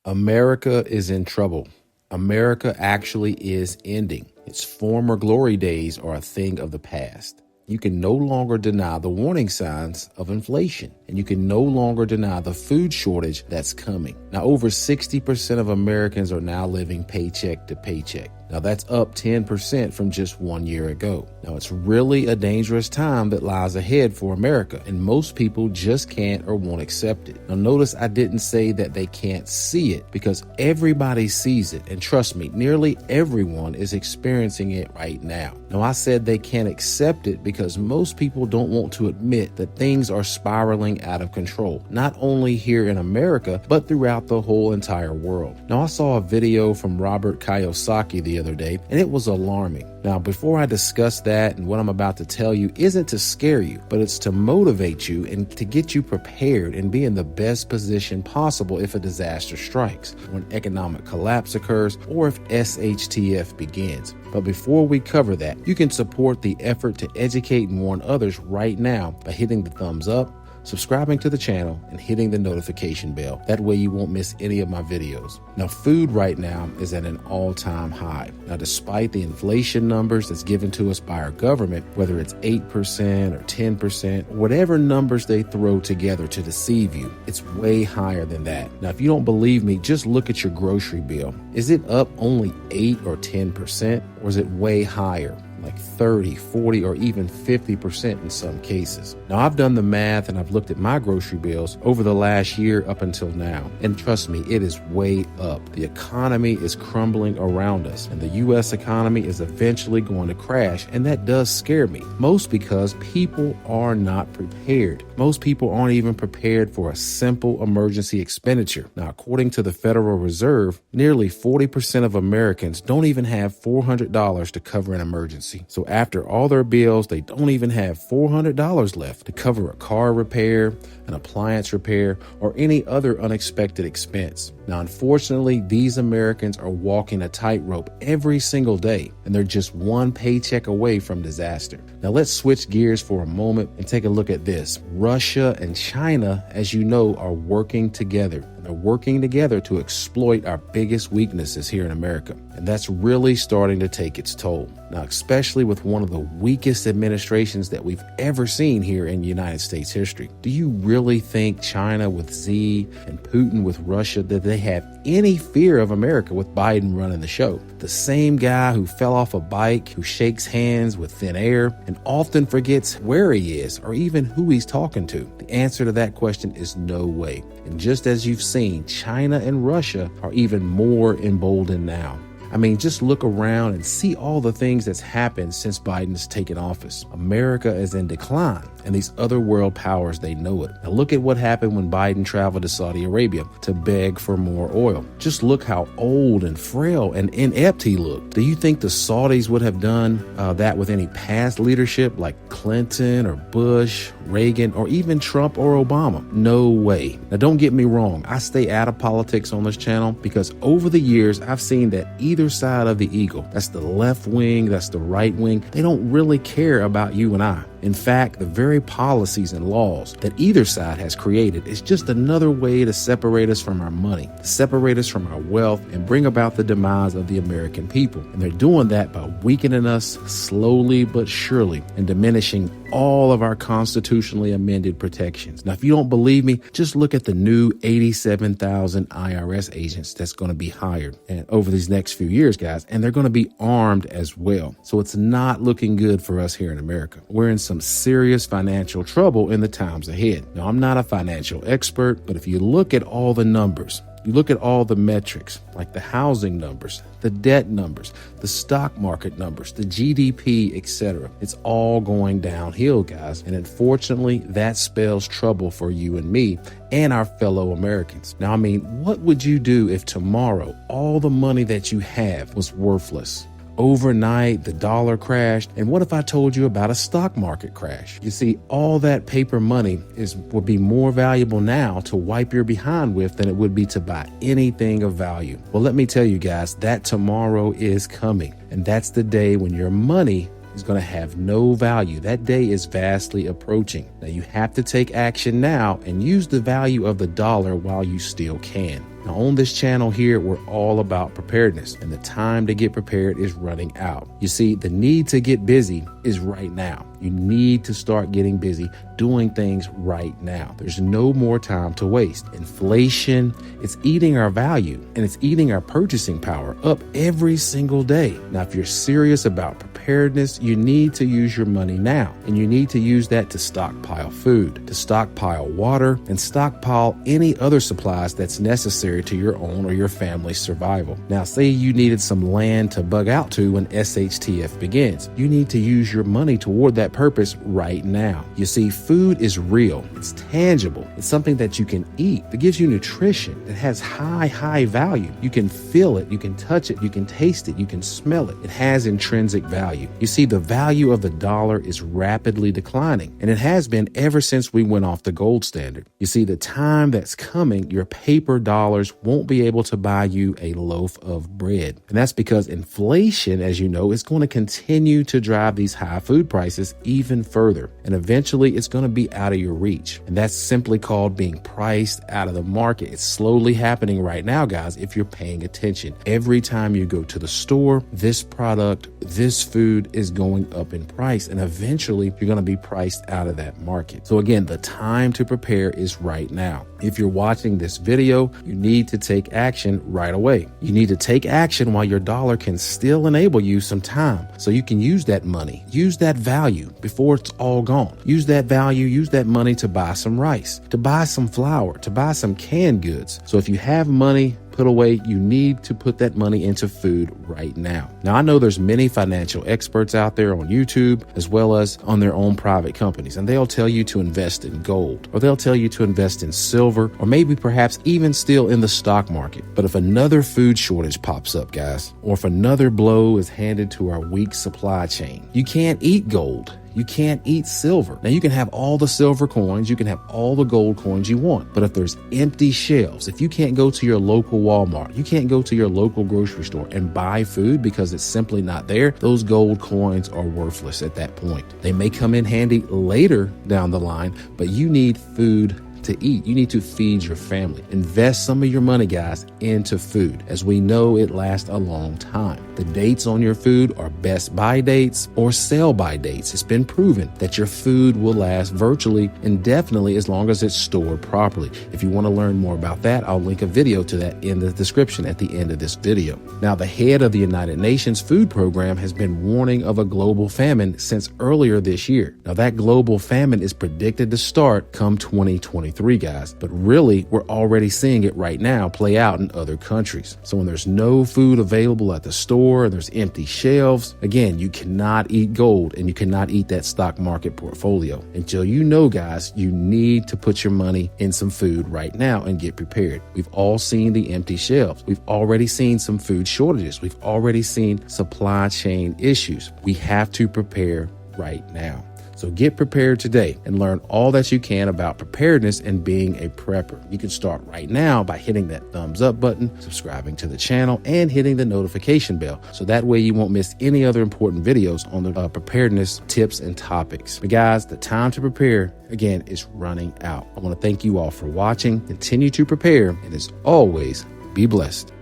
America is in trouble. America actually is ending. Its former glory days are a thing of the past. You can no longer deny the warning signs of inflation, and you can no longer deny the food shortage that's coming. Now, over 60% of Americans are now living paycheck to paycheck. Now, that's up 10% from just 1 year ago. Now, it's really a dangerous time that lies ahead for America, and most people just can't or won't accept it. Now, notice I didn't say that they can't see it, because everybody sees it, and trust me, nearly everyone is experiencing it right now. Now, I said they can't accept it because most people don't want to admit that things are spiraling out of control, not only here in America, but throughout the whole entire world. Now, I saw a video from Robert Kiyosaki the other day, and it was alarming. Now, before I discuss that, and what I'm about to tell you isn't to scare you, but it's to motivate you and to get you prepared and be in the best position possible if a disaster strikes, when economic collapse occurs, or if shtf begins. But before we cover that, you can support the effort to educate and warn others right now by hitting the thumbs up, subscribing to the channel, and hitting the notification bell. That way you won't miss any of my videos. Now, food right now is at an all-time high. Now, despite the inflation numbers that's given to us by our government, whether it's 8% or 10%, whatever numbers they throw together to deceive you, it's way higher than that. Now, if you don't believe me, just look at your grocery bill. Is it up only 8 or 10%, or is it way higher? Like 30, 40, or even 50% in some cases. Now, I've done the math and I've looked at my grocery bills over the last year up until now. And trust me, it is way up. The economy is crumbling around us, and the U.S. economy is eventually going to crash. And that does scare me, most because people are not prepared. Most people aren't even prepared for a simple emergency expenditure. Now, according to the Federal Reserve, nearly 40% of Americans don't even have $400 to cover an emergency. So after all their bills, they don't even have $400 left to cover a car repair, an appliance repair, or any other unexpected expense. Now, unfortunately, these Americans are walking a tightrope every single day, and they're just one paycheck away from disaster. Now, let's switch gears for a moment and take a look at this. Russia and China, as you know, are working together. They're working together to exploit our biggest weaknesses here in America. And that's really starting to take its toll. Now, especially with one of the weakest administrations that we've ever seen here in United States history. Do you really think China with Xi and Putin with Russia, that they have any fear of America with Biden running the show? The same guy who fell off a bike, who shakes hands with thin air and often forgets where he is or even who he's talking to. The answer to that question is no way. And just as you've seen, China and Russia are even more emboldened now. I mean, just look around and see all the things that's happened since Biden's taken office. America is in decline, and these other world powers, they know it. Now look at what happened when Biden traveled to Saudi Arabia to beg for more oil. Just look how old and frail and inept he looked. Do you think the Saudis would have done that with any past leadership like Clinton or Bush, Reagan, or even Trump or Obama? No way. Now don't get me wrong, I stay out of politics on this channel because over the years I've seen that either side of the eagle, that's the left wing, that's the right wing, they don't really care about you and I. In fact, the very policies and laws that either side has created is just another way to separate us from our money, to separate us from our wealth, and bring about the demise of the American people. And they're doing that by weakening us slowly but surely and diminishing all of our constitutionally amended protections. Now, if you don't believe me, just look at the new 87,000 IRS agents that's going to be hired and over these next few years, guys, and they're going to be armed as well. So it's not looking good for us here in America. We're in some serious financial trouble in the times ahead. Now, I'm not a financial expert, but if you look at all the numbers, you look at all the metrics, like the housing numbers, the debt numbers, the stock market numbers, the GDP, etc. It's all going downhill, guys. And unfortunately, that spells trouble for you and me and our fellow Americans. Now, I mean, what would you do if tomorrow all the money that you have was worthless? Overnight, the dollar crashed. And what if I told you about a stock market crash? You see, all that paper money would be more valuable now to wipe your behind with than it would be to buy anything of value. Well, let me tell you guys, that tomorrow is coming. And that's the day when your money is going to have no value. That day is vastly approaching. Now, you have to take action now and use the value of the dollar while you still can. Now, on this channel here, we're all about preparedness, and the time to get prepared is running out. You see, the need to get busy is right now. You need to start getting busy doing things right now. There's no more time to waste. Inflation, it's eating our value and it's eating our purchasing power up every single day. Now, if you're serious about preparedness, you need to use your money now, and you need to use that to stockpile food, to stockpile water, and stockpile any other supplies that's necessary to your own or your family's survival. Now, say you needed some land to bug out to when shtf begins. You need to use your money toward that purpose right now. You see, food is real. It's tangible. It's something that you can eat. It gives you nutrition. It has high value. You can feel it. You can touch it. You can taste it. You can smell it. It has intrinsic value. You see, the value of the dollar is rapidly declining, and it has been ever since we went off the gold standard. You see, the time that's coming, your paper dollars won't be able to buy you a loaf of bread. And that's because inflation, as you know, is going to continue to drive these high food prices even further. And eventually it's going to be out of your reach. And that's simply called being priced out of the market. It's slowly happening right now, guys, if you're paying attention. Every time you go to the store, this product, this food is going up in price. And eventually you're going to be priced out of that market. So again, the time to prepare is right now. If you're watching this video, you need to take action right away. You need to take action while your dollar can still enable you some time, so you can use that money, use that value before it's all gone. Use that value, use that money to buy some rice, to buy some flour, to buy some canned goods. So if you have money put away, you need to put that money into food right now. Now, I know there's many financial experts out there on YouTube as well as on their own private companies, and they'll tell you to invest in gold, or they'll tell you to invest in silver, or maybe perhaps even still in the stock market. But if another food shortage pops up, guys, or if another blow is handed to our weak supply chain, you can't eat gold. You can't eat silver. Now, you can have all the silver coins, you can have all the gold coins you want, but if there's empty shelves, if you can't go to your local Walmart, you can't go to your local grocery store and buy food because it's simply not there, those gold coins are worthless at that point. They may come in handy later down the line, but you need food to eat. You need to feed your family. Invest some of your money, guys, into food. As we know, it lasts a long time. The dates on your food are best buy dates or sell by dates. It's been proven that your food will last virtually indefinitely as long as it's stored properly. If you want to learn more about that, I'll link a video to that in the description at the end of this video. Now, the head of the United Nations Food Program has been warning of a global famine since earlier this year. Now, that global famine is predicted to start come 2023, guys, but really we're already seeing it right now play out in other countries. So when there's no food available at the store and there's empty shelves, again, you cannot eat gold and you cannot eat that stock market portfolio until you know, guys, you need to put your money in some food right now and get prepared. We've all seen the empty shelves. We've already seen some food shortages. We've already seen supply chain issues. We have to prepare right now. So get prepared today and learn all that you can about preparedness and being a prepper. You can start right now by hitting that thumbs up button, subscribing to the channel, and hitting the notification bell. So that way you won't miss any other important videos on the preparedness tips and topics. But guys, the time to prepare, again, is running out. I want to thank you all for watching. Continue to prepare, and as always, be blessed.